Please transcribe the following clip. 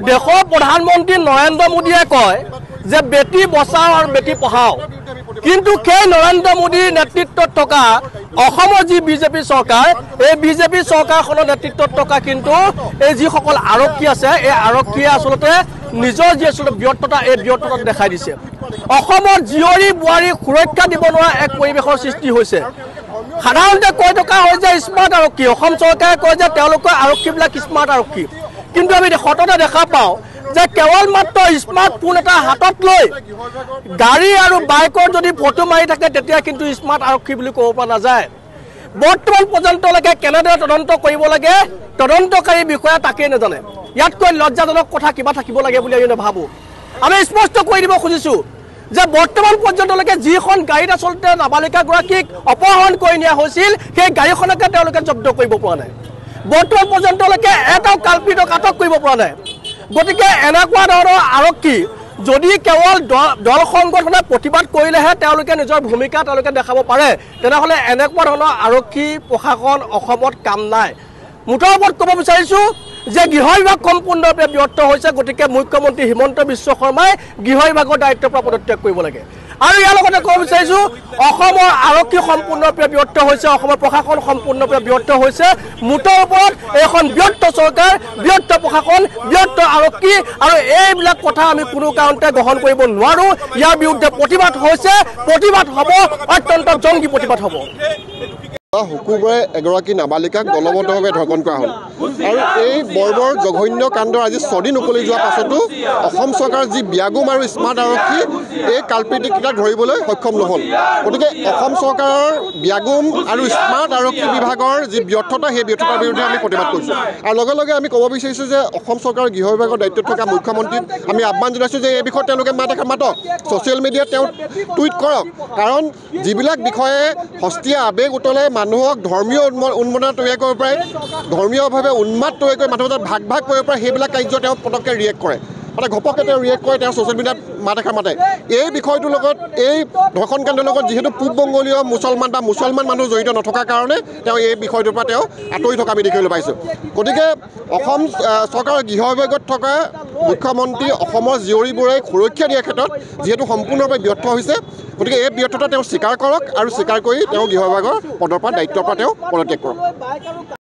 দেশৰ প্ৰধানমন্ত্ৰী নৰেন্দ্ৰ মোদীয়ে কয় যে বেটি বচাও আৰু বেটি পঢ়াও, কিন্তু সেই নৰেন্দ্ৰ মোদীৰ নেতৃত্বত থকা অসমৰ যি বিজেপি চৰকাৰ, এই বিজেপি চৰকাৰখনৰ নেতৃত্বত থকা কিন্তু এই যিসকল আৰক্ষী আছে, এই আৰক্ষীয়ে আচলতে নিজৰ যি আচলতে ব্যৰ্থতা, এই ব্যৰ্থতা দেখাই দিছে। অসমৰ জীয়ৰী বোৱাৰীক সুৰক্ষা দিব নোৱাৰা এক পৰিৱেশৰ সৃষ্টি হৈছে। সাধাৰণতে কৈ থকা হয় যে স্মাৰ্ট আৰক্ষী, অসম চৰকাৰে কয় যে তেওঁলোকৰ আৰক্ষীবিলাক স্মাৰ্ট আৰক্ষী, কিন্তু আমি সততে দেখা পাওঁ যে কেৱল মাত্ৰ স্মাৰ্টফোন এটা হাতত লৈ গাড়ী আৰু বাইকৰ যদি ফটো মাৰি থাকে তেতিয়া কিন্তু স্মাৰ্ট আৰক্ষী বুলি ক'ব পৰা নাযায়। বৰ্তমান পৰ্যন্তলৈকে কেনেদৰে তদন্ত কৰিব লাগে, তদন্তকাৰী বিষয়া তাকেই নাজানে। ইয়াতকৈ লজ্জাজনক কথা কিবা থাকিব লাগে বুলি আমি নাভাবোঁ। আমি স্পষ্ট কৰি দিব খুজিছোঁ যে বৰ্তমান পৰ্যন্তলৈকে যিখন গাড়ীত আচলতে নাবালিকাগৰাকীক অপহৰণ কৰি নিয়া হৈছিল, সেই গাড়ীখনকে তেওঁলোকে জব্দ কৰিব পৰা নাই। বৰ্তমান পৰ্যন্তলৈকে এটাও কাল্পিতক আটক কৰিব পৰা নাই। গতিকে এনেকুৱা ধৰণৰ আৰক্ষী যদি কেৱল দল সংগঠনে প্ৰতিবাদ কৰিলেহে তেওঁলোকে নিজৰ ভূমিকা তেওঁলোকে দেখাব পাৰে, তেনেহ'লে এনেকুৱা ধৰণৰ আৰক্ষী প্ৰশাসন অসমত কাম নাই। মুঠৰ ওপৰত ক'ব বিচাৰিছোঁ যে গৃহ বিভাগ সম্পূৰ্ণৰূপে ব্যৰ্থ হৈছে। গতিকে মুখ্যমন্ত্ৰী হিমন্ত বিশ্ব শৰ্মাই গৃহ বিভাগৰ দায়িত্বৰ পৰা পদত্যাগ কৰিব লাগে। আৰু ইয়াৰ লগতে ক'ব বিচাৰিছোঁ অসমৰ আৰক্ষী সম্পূৰ্ণৰূপে ব্যৰ্থ হৈছে, অসমৰ প্ৰশাসন সম্পূৰ্ণৰূপে ব্যৰ্থ হৈছে। মুঠৰ ওপৰত এইখন ব্যৰ্থ চৰকাৰ, ব্যৰ্থ প্ৰশাসন, ব্যৰ্থ আৰক্ষী, আৰু এইবিলাক কথা আমি কোনো কাৰণতে গ্ৰহণ কৰিব নোৱাৰোঁ। ইয়াৰ বিৰুদ্ধে প্ৰতিবাদ হৈছে, প্ৰতিবাদ হ'ব, অত্যন্ত জংগী প্ৰতিবাদ হ'ব। শুকুৰবাৰে এগৰাকী নাবালিকাক দলবদ্ধভাৱে ধৰ্ষণ কৰা হ'ল, আৰু এই বৰ্বৰ জঘন্য কাণ্ডৰ আজি 6 দিন উকলি যোৱাৰ পাছতো অসম চৰকাৰৰ যি ব্যাগুম আৰু স্মাৰ্ট আৰক্ষী এই কাল্পিতকেইটাক ধৰিবলৈ সক্ষম নহ'ল। গতিকে অসম চৰকাৰৰ ব্যাগুম আৰু স্মাৰ্ট আৰক্ষী বিভাগৰ যি ব্যৰ্থতা, সেই ব্যৰ্থতাৰ বিৰুদ্ধে আমি প্ৰতিবাদ কৰিছোঁ। আৰু লগে লগে আমি ক'ব বিচাৰিছোঁ যে অসম চৰকাৰৰ গৃহ বিভাগৰ দায়িত্বত থকা মুখ্যমন্ত্ৰীক আমি আহ্বান জনাইছোঁ যে এই বিষয়ত তেওঁলোকে মাতক, ছ'চিয়েল মিডিয়াত তেওঁ টুইট কৰক, কাৰণ যিবিলাক বিষয়ে সস্তীয়া আৱেগ উতলে মানুহক ধৰ্মীয় উন্মাদনা তৈয়াৰ কৰিব পাৰে, ধৰ্মীয়ভাৱে উন্মাদ তৈয়াৰ কৰি মানুহৰ মাজত ভাগ কৰিব পাৰে, সেইবিলাক কাৰ্য তেওঁ পটককৈ ৰিয়েক্ট কৰে, মানে ঘপককৈ তেওঁ ৰিয়েক্ট কৰে, তেওঁ ছ'চিয়েল মিডিয়াত মাতে। এই বিষয়টোৰ লগত, এই ধৰ্ষণ কাণ্ডৰ লগত যিহেতু পূব বংগলীয় মুছলমান মানুহ জড়িত নথকাৰ কাৰণে তেওঁ এই বিষয়টোৰ পৰা তেওঁ আঁতৰি থকা আমি দেখিবলৈ পাইছোঁ। গতিকে অসম চৰকাৰৰ গৃহ বিভাগত থকা মুখ্যমন্ত্ৰী অসমৰ জীয়ৰীবোৰে সুৰক্ষা দিয়াৰ ক্ষেত্ৰত যিহেতু সম্পূৰ্ণৰূপে ব্যৰ্থ হৈছে, গতিকে এই ব্যৰ্থতা তেওঁ স্বীকাৰ কৰক, আৰু স্বীকাৰ কৰি তেওঁ গৃহ বিভাগৰ পদৰ পৰা দায়িত্বৰ পৰা তেওঁ পদত্যাগ কৰক।